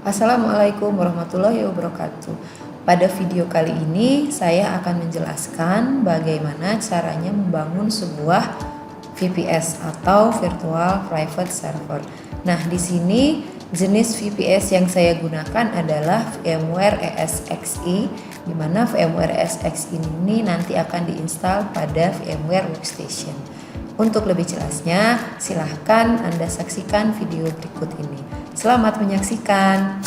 Assalamualaikum warahmatullahi wabarakatuh. Pada video kali ini saya akan menjelaskan bagaimana caranya membangun sebuah VPS atau Virtual Private Server. Nah, di sini jenis VPS yang saya gunakan adalah VMware ESXi, di mana VMware ESXi ini nanti akan diinstal pada VMware Workstation. Untuk lebih jelasnya, silahkan Anda saksikan video berikut ini. Selamat menyaksikan.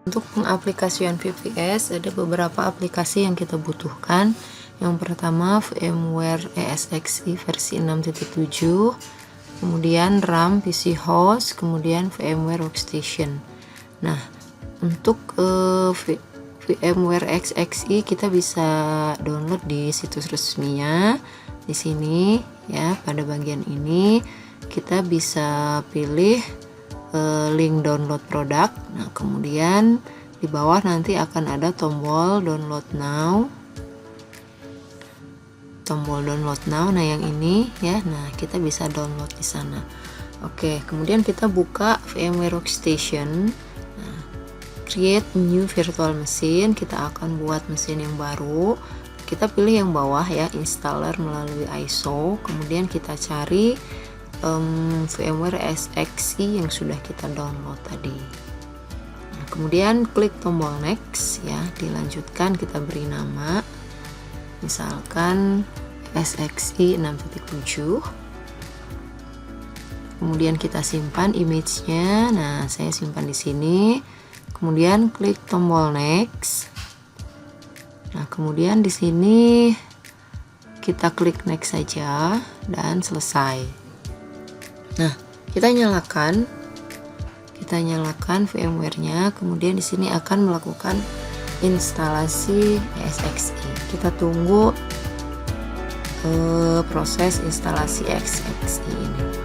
Untuk pengaplikasian VPS, ada beberapa aplikasi yang kita butuhkan. Yang pertama, VMware ESXi versi 6.7, kemudian RAM, PC host, kemudian VMware Workstation. Nah, untuk VMware ESXi kita bisa download di situs resminya. Di sini ya, pada bagian ini kita bisa pilih link download produk. Nah, kemudian di bawah nanti akan ada tombol download now. Tombol download now, nah yang ini ya. Nah, kita bisa download di sana. Oke, kemudian kita buka VMware Workstation. Nah, create new virtual machine, kita akan buat mesin yang baru. Kita pilih yang bawah ya, installer melalui ISO, kemudian kita cari VMware ESXi yang sudah kita download tadi. Nah, kemudian klik tombol next ya, dilanjutkan, kita beri nama, misalkan ESXi 6.7. Kemudian kita simpan image-nya. Nah, saya simpan di sini. Kemudian klik tombol next. Nah, kemudian di sini kita klik next saja dan selesai. Nah, kita nyalakan VMware-nya. Kemudian di sini akan melakukan instalasi ESXi. Kita tunggu proses instalasi ESXi ini.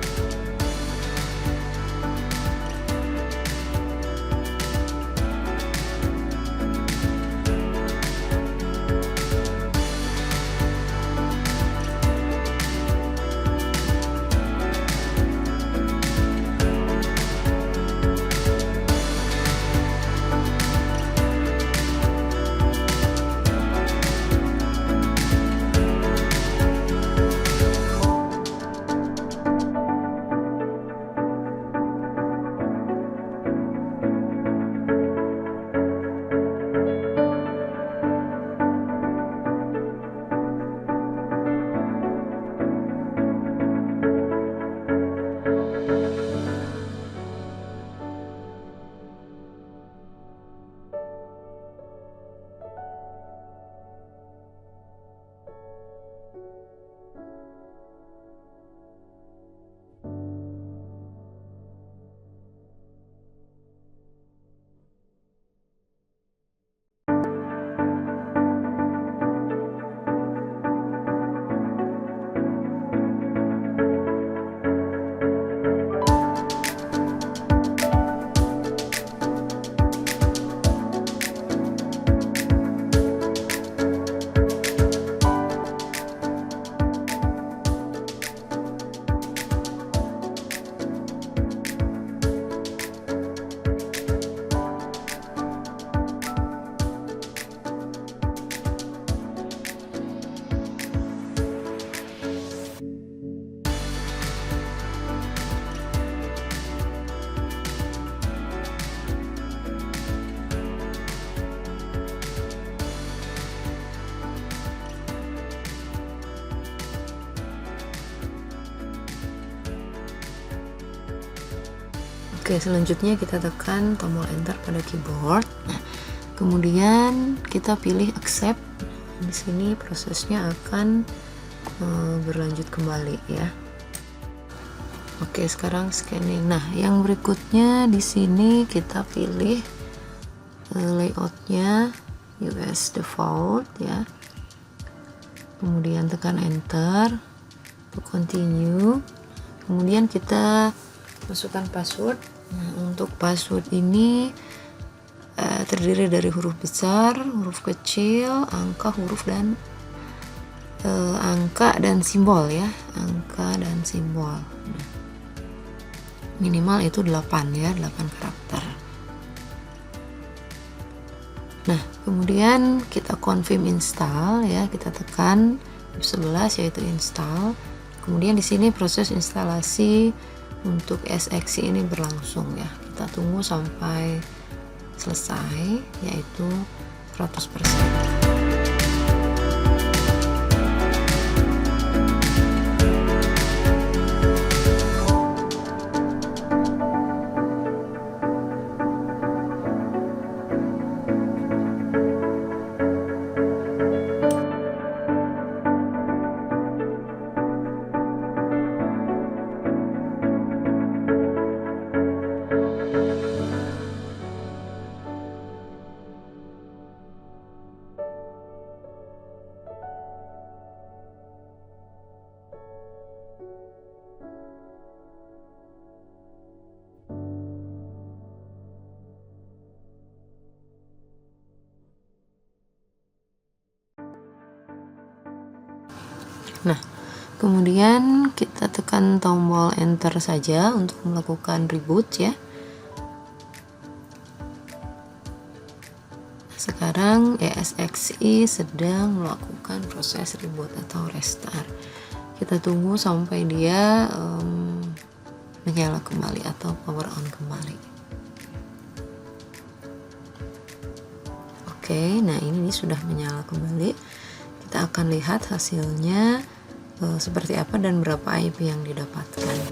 Oke, selanjutnya kita tekan tombol enter pada keyboard. Nah, kemudian kita pilih accept. Di sini prosesnya akan berlanjut kembali ya. Oke, sekarang scanning. Nah, yang berikutnya di sini kita pilih layoutnya US default ya. Kemudian tekan enter untuk continue. Kemudian kita masukkan password. Nah, untuk password ini terdiri dari huruf besar, huruf kecil, angka, huruf, dan angka dan simbol ya, angka dan simbol. Nah, minimal itu 8 ya, 8 karakter. Nah, kemudian kita confirm install ya, kita tekan F11 yaitu install. Kemudian di sini proses instalasi untuk SXE ini berlangsung ya. Kita tunggu sampai selesai, yaitu 100%. Nah, kemudian kita tekan tombol enter saja untuk melakukan reboot ya. Sekarang ESXi sedang melakukan proses reboot atau restart. Kita tunggu sampai dia menyala kembali atau power on kembali. Oke, nah ini sudah menyala kembali. Kita akan lihat hasilnya seperti apa dan berapa IP yang didapatkan.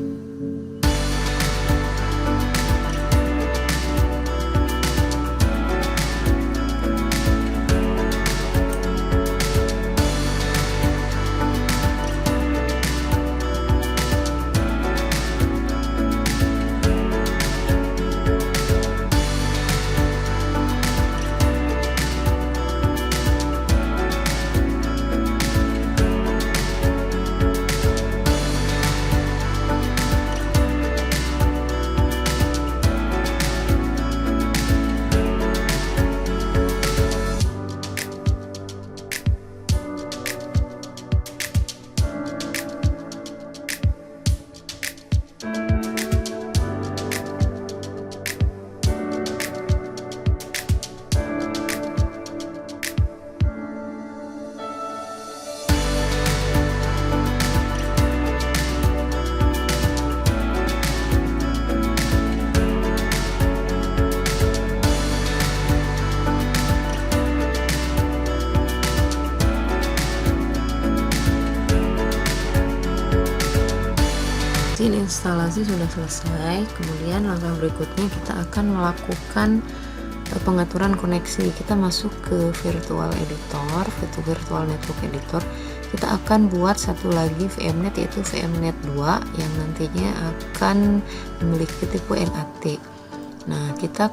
Instalasi sudah selesai. Kemudian langkah berikutnya kita akan melakukan pengaturan koneksi. Kita masuk ke virtual editor, virtual network editor. Kita akan buat satu lagi VMnet, yaitu VMnet 2 yang nantinya akan memiliki tipe NAT. Nah, kita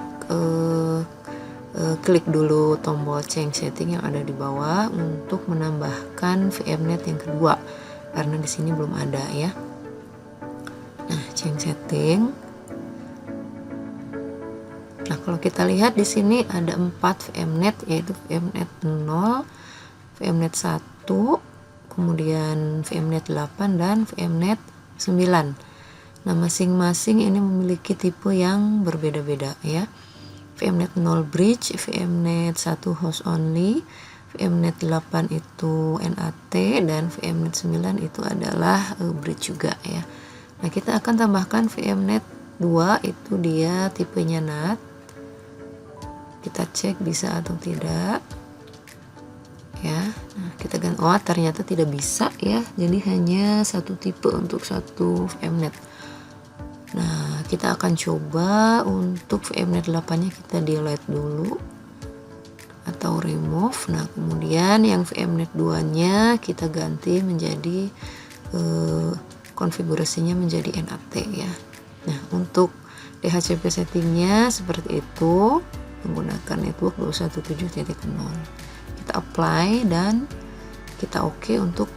klik dulu tombol change setting yang ada di bawah untuk menambahkan VMnet yang kedua, karena di sini belum ada ya. Nah, change setting. Nah, kalau kita lihat di sini ada 4 VMnet, yaitu VMnet 0, VMnet 1, kemudian VMnet 8 dan VMnet 9. Nah, masing-masing ini memiliki tipe yang berbeda-beda ya. VMnet 0 bridge, VMnet 1 host only, VMnet 8 itu NAT, dan VMnet 9 itu adalah bridge juga ya. Nah, kita akan tambahkan VMnet 2, itu dia tipenya NAT. Kita cek bisa atau tidak ya. Nah, kita ganti, oh ternyata tidak bisa ya, jadi hanya satu tipe untuk satu VMnet. Nah, kita akan coba untuk VMnet 8 nya kita delete dulu atau remove. Nah, kemudian yang VMnet 2 nya kita ganti menjadi konfigurasinya menjadi NAT ya. Nah, untuk DHCP settingnya seperti itu, menggunakan network 217.0. Kita apply dan kita oke untuk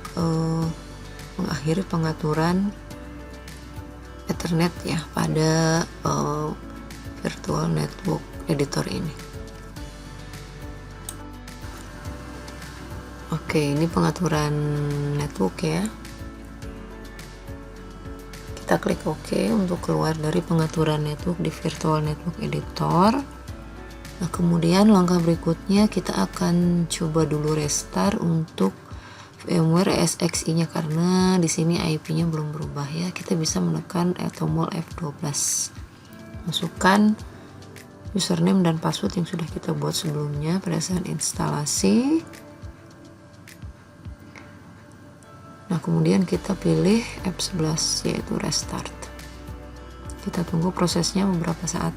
mengakhiri pengaturan Ethernet ya pada virtual network editor ini. Oke. Oke, ini pengaturan network ya. Kita klik OK untuk keluar dari pengaturan network di Virtual Network Editor. Nah, kemudian langkah berikutnya kita akan coba dulu restart untuk VMware ESXi-nya, karena di sini IP-nya belum berubah ya. Kita bisa menekan tombol F12. Masukkan username dan password yang sudah kita buat sebelumnya pada saat instalasi. Nah, kemudian kita pilih F11 yaitu restart. Kita tunggu prosesnya beberapa saat.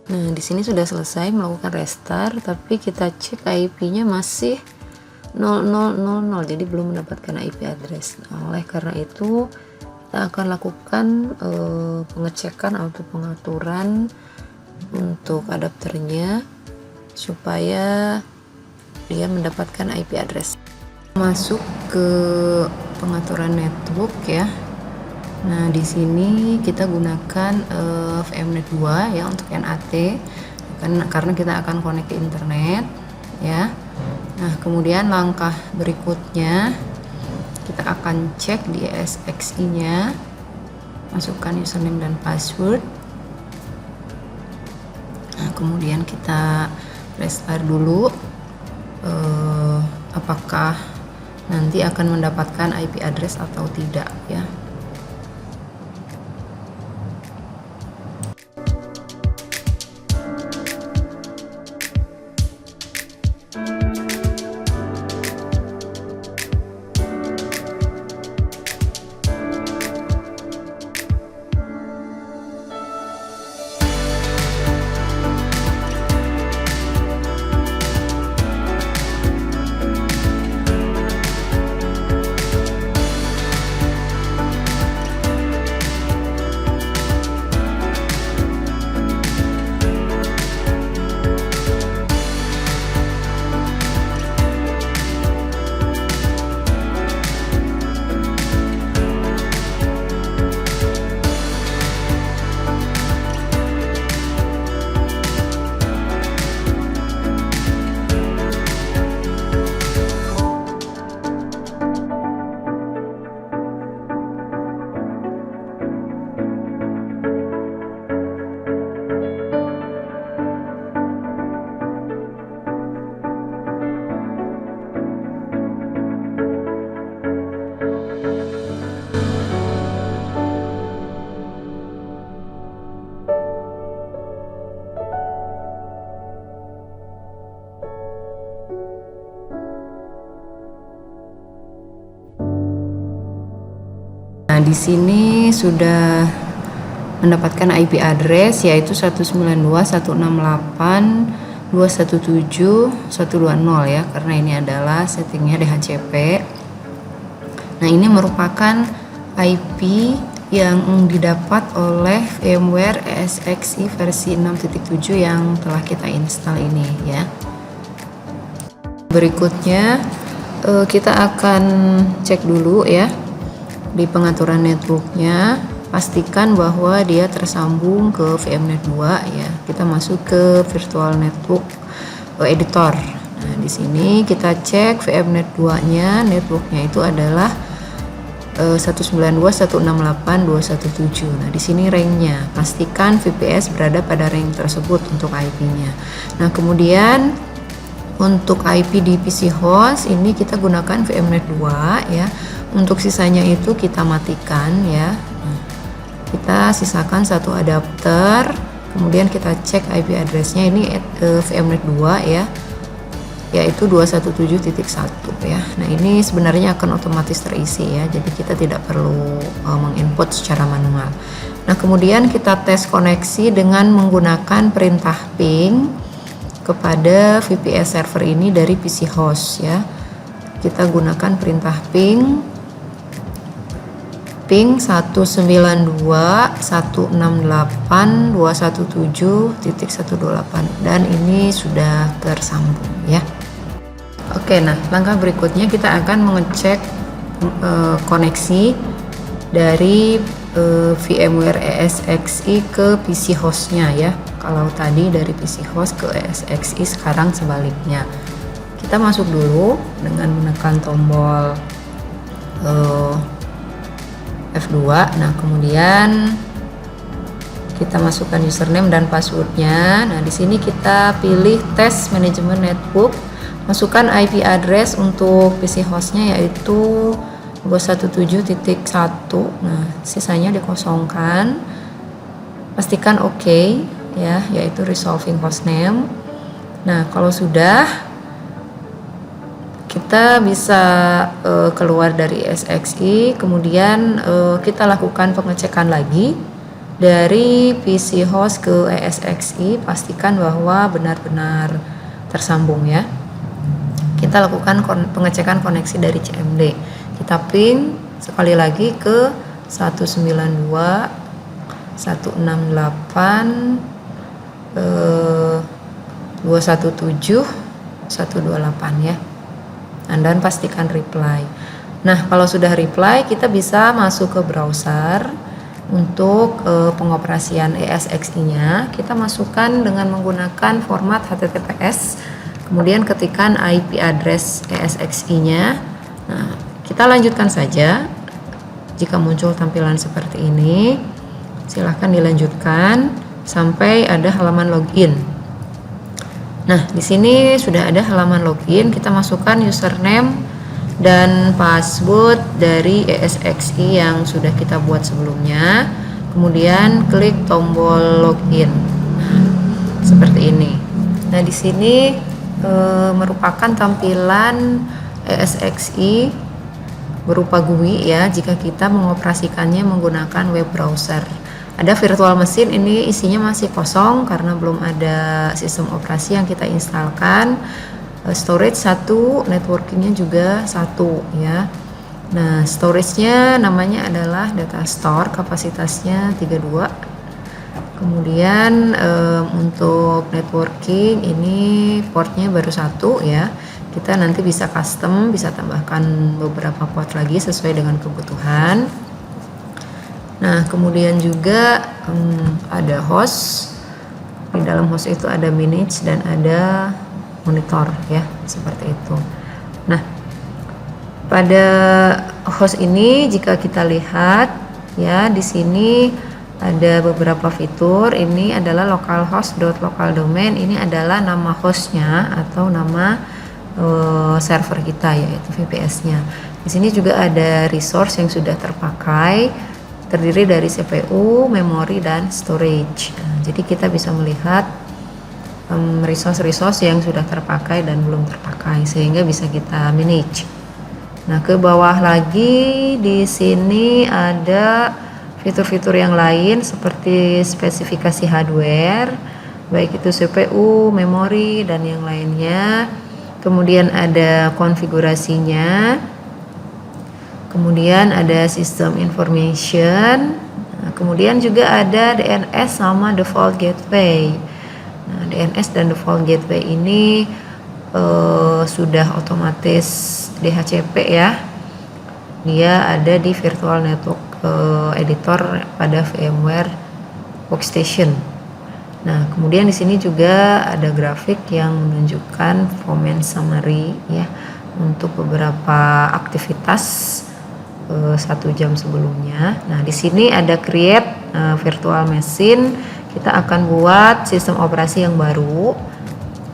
Nah, di sini sudah selesai melakukan restart, tapi kita cek IP-nya masih 0000, jadi belum mendapatkan IP address. Nah, oleh karena itu kita akan lakukan pengecekan atau pengaturan untuk adapternya supaya dia mendapatkan IP address. Masuk ke pengaturan network ya. Nah, di sini kita gunakan VMnet 2 ya untuk NAT, karena kita akan connect ke internet ya. Nah, kemudian langkah berikutnya kita akan cek di ESXi-nya, masukkan username dan password. Nah, kemudian kita restart dulu, apakah nanti akan mendapatkan IP address atau tidak ya. Nah, di sini sudah mendapatkan IP address yaitu 192.168.217.120 ya, karena ini adalah settingnya DHCP. Nah, ini merupakan IP yang didapat oleh VMware ESXi versi 6.7 yang telah kita install ini ya. Berikutnya kita akan cek dulu ya di pengaturan networknya pastikan bahwa dia tersambung ke VMnet 2 ya. Kita masuk ke virtual network editor. Nah, di sini kita cek VMnet 2-nya, networknya itu adalah 192.168.217. Nah, di sini ringnya. Pastikan VPS berada pada ring tersebut untuk IP-nya. Nah, kemudian untuk IP di PC host ini kita gunakan VMnet 2 ya. Untuk sisanya itu kita matikan ya. Nah, kita sisakan satu adapter. Kemudian kita cek IP address-nya ini VMnet 2 ya, yaitu 217.1 ya. Nah, ini sebenarnya akan otomatis terisi ya, jadi kita tidak perlu menginput secara manual. Nah, kemudian kita tes koneksi dengan menggunakan perintah ping kepada VPS server ini dari PC host ya. Kita gunakan perintah ping 192.168.217.128 dan ini sudah tersambung ya. Oke, nah langkah berikutnya kita akan mengecek koneksi dari VMware ESXi ke PC hostnya ya. Kalau tadi dari PC host ke ESXi, sekarang sebaliknya. Kita masuk dulu dengan menekan tombol F2. Nah, kemudian kita masukkan username dan passwordnya. Nah, di sini kita pilih tes manajemen network. Masukkan IP address untuk PC hostnya yaitu 217.1. Nah, sisanya dikosongkan. Pastikan OK ya, yaitu resolving hostname. Nah, kalau sudah, kita bisa keluar dari ESXi, kemudian kita lakukan pengecekan lagi dari PC host ke ESXi. Pastikan bahwa benar-benar tersambung ya. Kita lakukan pengecekan koneksi dari CMD. Kita ping sekali lagi ke 192.168.217.128 ya. Dan pastikan reply. Nah, kalau sudah reply, kita bisa masuk ke browser. Untuk pengoperasian ESXi-nya kita masukkan dengan menggunakan format HTTPS, kemudian ketikkan IP address ESXi-nya. Nah, kita lanjutkan saja. Jika muncul tampilan seperti ini, silahkan dilanjutkan sampai ada halaman login. Nah, di sini sudah ada halaman login. Kita masukkan username dan password dari ESXi yang sudah kita buat sebelumnya. Kemudian klik tombol login. Seperti ini. Nah, di sini merupakan tampilan ESXi berupa GUI ya, jika kita mengoperasikannya menggunakan web browser. Ada virtual machine, ini isinya masih kosong karena belum ada sistem operasi yang kita instalkan. Storage 1, networkingnya juga 1 ya. Nah, storage-nya namanya adalah data store, kapasitasnya 32. Kemudian untuk networking ini portnya baru 1 ya. Kita nanti bisa custom, bisa tambahkan beberapa port lagi sesuai dengan kebutuhan. Nah, kemudian juga ada host. Di dalam host itu ada manage dan ada monitor ya, seperti itu. Nah, pada host ini jika kita lihat ya, di sini ada beberapa fitur. Ini adalah localhost.localdomain. Ini adalah nama hostnya atau nama server kita, yaitu VPS-nya. Di sini juga ada resource yang sudah terpakai, terdiri dari CPU, memori, dan storage. Nah, jadi kita bisa melihat resource-resource yang sudah terpakai dan belum terpakai, sehingga bisa kita manage. Nah, ke bawah lagi di sini ada fitur-fitur yang lain seperti spesifikasi hardware, baik itu CPU, memori, dan yang lainnya. Kemudian ada konfigurasinya. Kemudian ada system information. Nah, kemudian juga ada DNS sama default gateway. Nah, DNS dan default gateway ini sudah otomatis DHCP ya. dia ada di Virtual Network Editor pada VMware Workstation. Nah, kemudian di sini juga ada grafik yang menunjukkan performance summary ya untuk beberapa aktivitas 1 jam sebelumnya. Nah, di sini ada create virtual machine. Kita akan buat sistem operasi yang baru.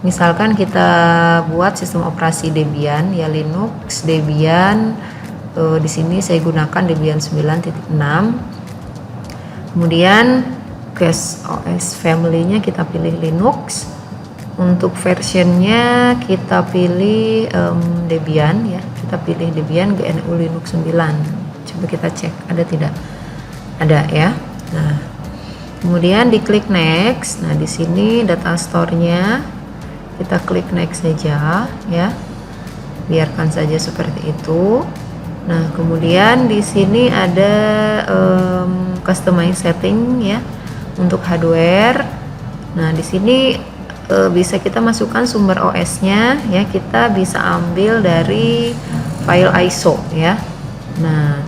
Misalkan kita buat sistem operasi Debian ya, Linux Debian. Di sini saya gunakan Debian 9.6. Kemudian cache OS family-nya kita pilih Linux. Untuk versionnya kita pilih Debian ya, kita pilih Debian GNU Linux 9. Coba kita cek ada tidak? Ada ya. Nah, kemudian diklik next. Nah, di sini data store-nya kita klik next saja ya. Biarkan saja seperti itu. Nah, kemudian di sini ada customize setting ya untuk hardware. Nah, di sini bisa kita masukkan sumber OS-nya ya, kita bisa ambil dari file ISO ya. Nah,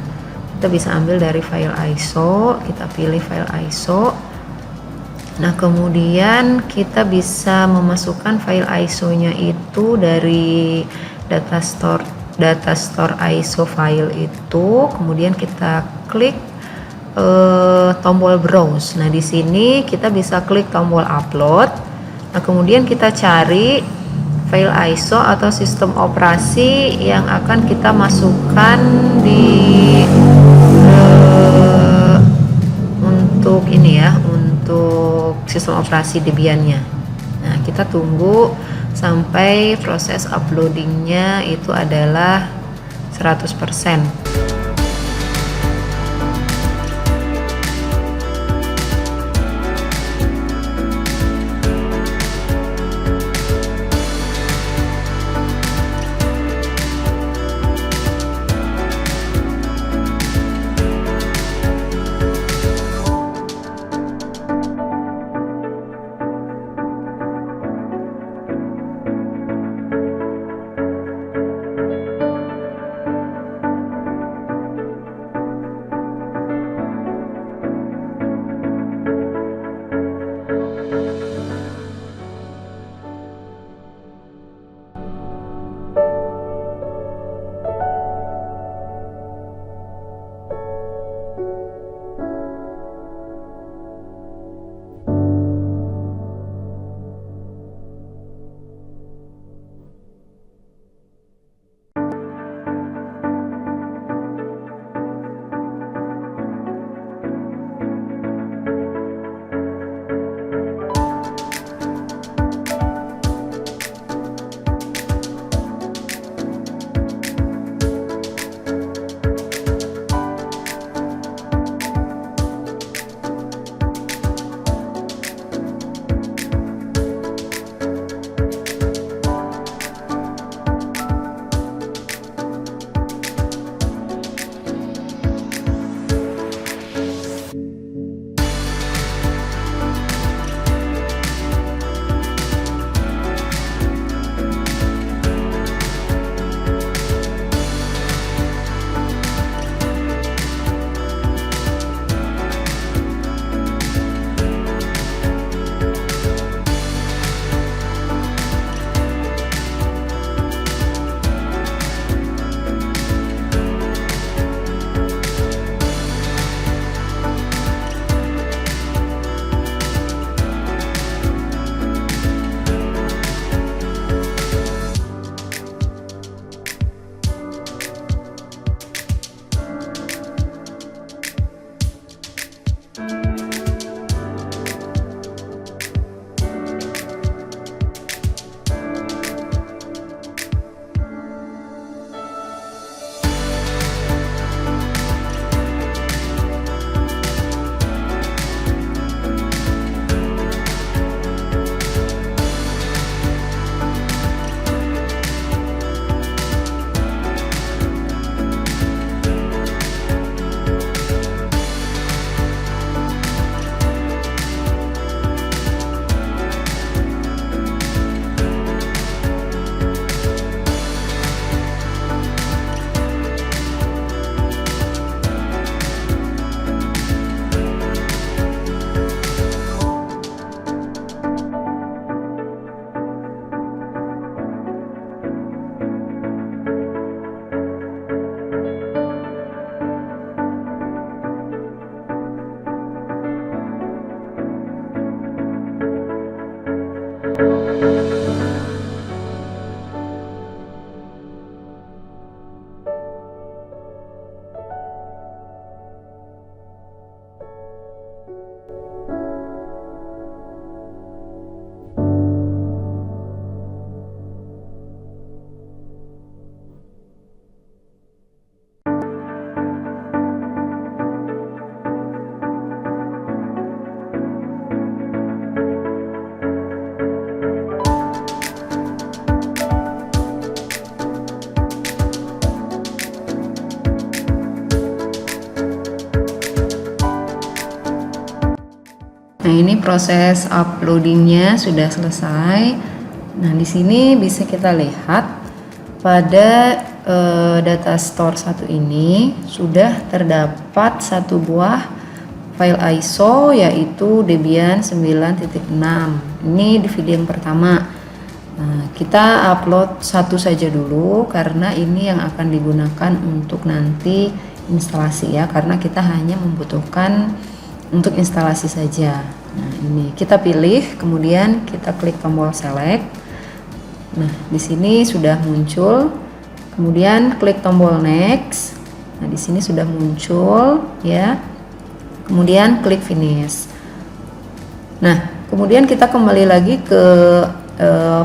kita bisa ambil dari file ISO, kita pilih file ISO. Nah, kemudian kita bisa memasukkan file ISO-nya itu dari data store ISO file itu, kemudian kita klik tombol browse. Nah, di sini kita bisa klik tombol upload. Nah, kemudian kita cari file ISO atau sistem operasi yang akan kita masukkan di untuk ini ya, untuk sistem operasi Debian-nya. Nah, kita tunggu sampai proses uploadingnya itu adalah 100%. Nah, ini proses uploadingnya sudah selesai. Nah, di sini bisa kita lihat pada data store 1 ini sudah terdapat satu buah file ISO, yaitu Debian 9.6. Ini DVD yang pertama. Nah, kita upload satu saja dulu karena ini yang akan digunakan untuk nanti instalasi ya, karena kita hanya membutuhkan untuk instalasi saja. Nah, ini kita pilih, kemudian kita klik tombol select. Nah, di sini sudah muncul. Kemudian klik tombol next. Nah, di sini sudah muncul ya. Kemudian klik finish. Nah, kemudian kita kembali lagi ke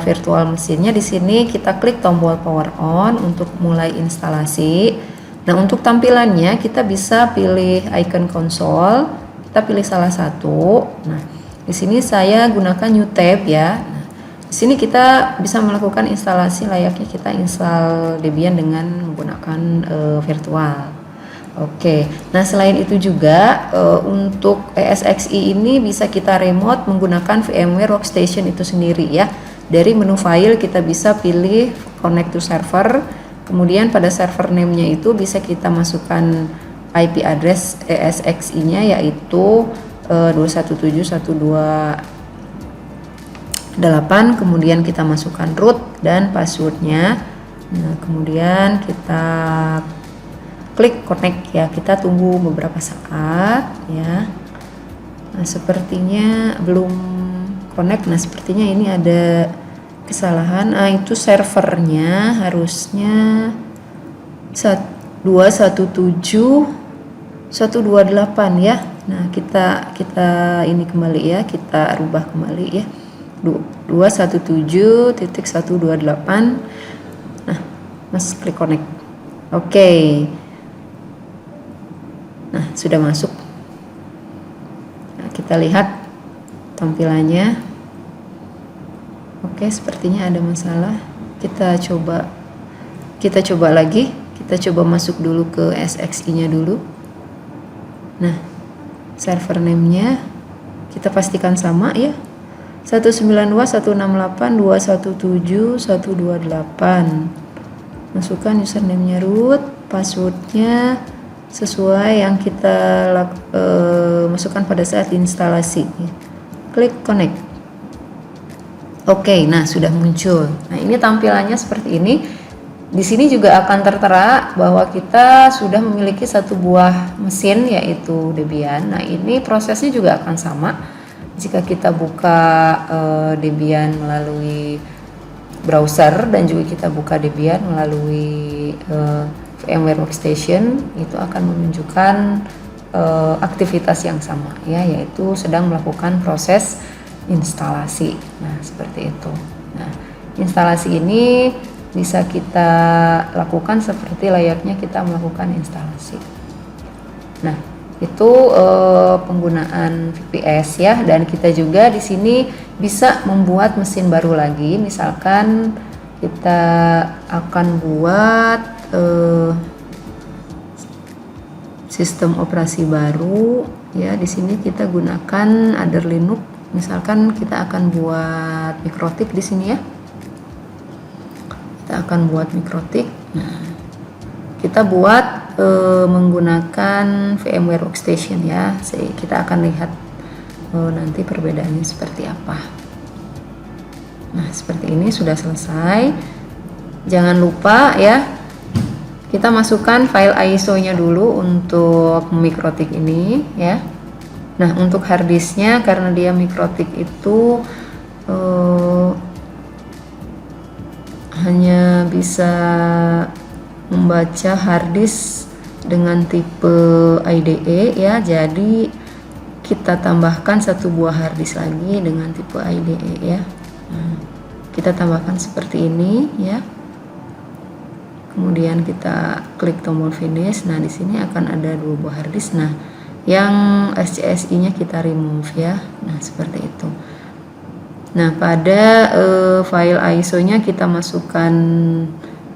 virtual mesinnya. Di sini kita klik tombol power on untuk mulai instalasi. Nah, untuk tampilannya kita bisa pilih icon konsol. Kita pilih salah satu. Nah, di sini saya gunakan new tab ya. Nah, di sini kita bisa melakukan instalasi layaknya kita install Debian dengan menggunakan virtual. Oke. Nah, selain itu juga untuk ESXi ini bisa kita remote menggunakan VMware Workstation itu sendiri ya. Dari menu file kita bisa pilih connect to server. Kemudian pada server name-nya itu bisa kita masukkan IP address ESXi-nya yaitu 217.128, kemudian kita masukkan root dan passwordnya. Nah, kemudian kita klik connect ya, kita tunggu beberapa saat ya. Nah, sepertinya belum connect. Nah, sepertinya ini ada kesalahan. Nah, itu servernya harusnya 217.128 ya. Nah, kita ini kembali ya, kita rubah kembali ya. 217.128. Nah, Mas klik connect. Oke. Nah, sudah masuk. Nah, kita lihat tampilannya. Oke, sepertinya ada masalah. Kita coba lagi. Kita coba masuk dulu ke ESXi-nya dulu. Nah, server name-nya kita pastikan sama ya. 192.168.217.128. Masukkan username-nya root, password-nya sesuai yang kita masukkan pada saat instalasi. Klik connect. Oke, nah sudah muncul. Nah, ini tampilannya seperti ini. Di sini juga akan tertera bahwa kita sudah memiliki satu buah mesin yaitu Debian. Nah, ini prosesnya juga akan sama. Jika kita buka Debian melalui browser dan juga kita buka Debian melalui VMware Workstation, itu akan menunjukkan aktivitas yang sama ya, yaitu sedang melakukan proses instalasi. Nah, seperti itu. Nah, instalasi ini bisa kita lakukan seperti layaknya kita melakukan instalasi. Nah, itu penggunaan VPS ya, dan kita juga di sini bisa membuat mesin baru lagi. Misalkan kita akan buat sistem operasi baru ya. Di sini kita gunakan Other Linux. Misalkan kita akan buat mikrotik di sini ya. Kita akan buat mikrotik. Nah, kita buat menggunakan VMware Workstation ya. Kita akan lihat nanti perbedaannya seperti apa. Nah, seperti ini sudah selesai. Jangan lupa ya, kita masukkan file ISO-nya dulu untuk mikrotik ini ya. Nah, untuk harddisknya karena dia mikrotik itu hanya bisa membaca harddisk dengan tipe IDE ya, jadi kita tambahkan satu buah harddisk lagi dengan tipe IDE ya. Nah, kita tambahkan seperti ini ya. Kemudian kita klik tombol finish. Nah, di sini akan ada dua buah harddisk. Nah, yang SCSI-nya kita remove ya. Nah, seperti itu. Nah, pada file ISO-nya kita masukkan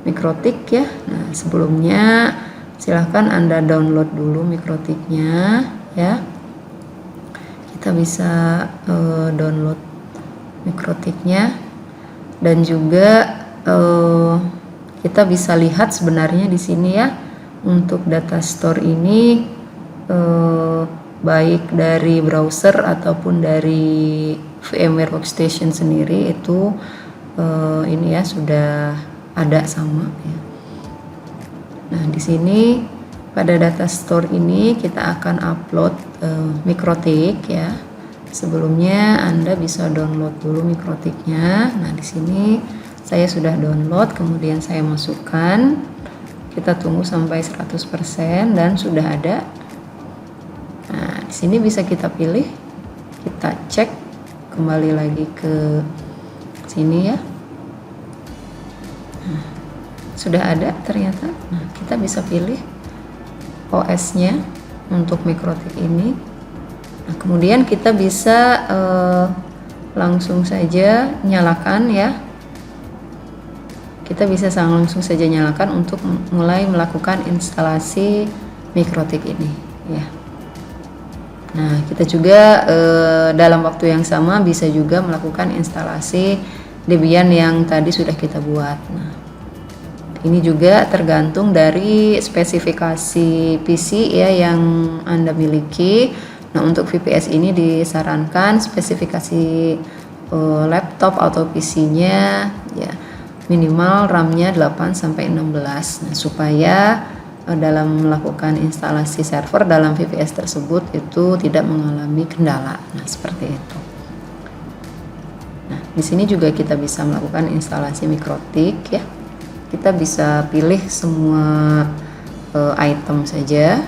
mikrotik ya. Nah, sebelumnya silahkan Anda download dulu mikrotiknya ya. Kita bisa download mikrotiknya, dan juga kita bisa lihat sebenarnya di sini ya, untuk data store ini baik dari browser ataupun dari VMware Workstation sendiri itu ini ya sudah ada sama ya. Nah, di sini pada data store ini kita akan upload mikrotik ya. Sebelumnya Anda bisa download dulu mikrotiknya. Nah, di sini saya sudah download, kemudian saya masukkan. Kita tunggu sampai 100% dan sudah ada. Nah, di sini bisa kita pilih, kita cek kembali lagi ke sini ya. Nah, sudah ada ternyata. Nah, kita bisa pilih OS-nya untuk mikrotik ini. Nah, kemudian kita bisa langsung saja nyalakan ya. Kita bisa langsung saja nyalakan untuk mulai melakukan instalasi mikrotik ini ya. Nah, kita juga dalam waktu yang sama bisa juga melakukan instalasi Debian yang tadi sudah kita buat. Nah, ini juga tergantung dari spesifikasi PC ya yang Anda miliki. Nah, untuk VPS ini disarankan spesifikasi laptop atau PC-nya ya minimal RAM-nya 8-16. Nah, supaya dalam melakukan instalasi server dalam VPS tersebut itu tidak mengalami kendala. Nah, seperti itu. Nah, di sini juga kita bisa melakukan instalasi mikrotik ya. Kita bisa pilih semua item saja.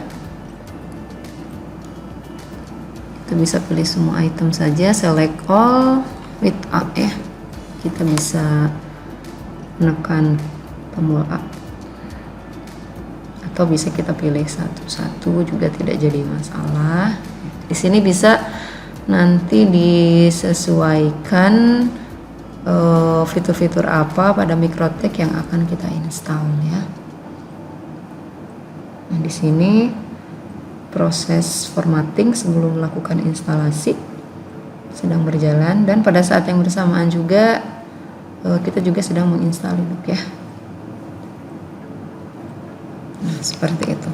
Kita bisa pilih semua item saja, select all without ya. Kita bisa menekan tombol A, atau bisa kita pilih satu-satu juga tidak jadi masalah. Di sini bisa nanti disesuaikan fitur-fitur apa pada mikrotik yang akan kita install ya. Nah, di sini proses formatting sebelum melakukan instalasi sedang berjalan, dan pada saat yang bersamaan juga kita juga sedang menginstal Linux ya. Nah, seperti itu.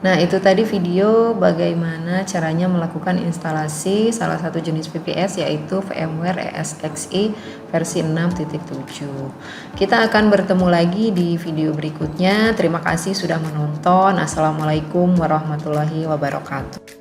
Nah, itu tadi video bagaimana caranya melakukan instalasi salah satu jenis VPS yaitu VMware ESXi versi 6.7. Kita akan bertemu lagi di video berikutnya. Terima kasih sudah menonton. Assalamualaikum warahmatullahi wabarakatuh.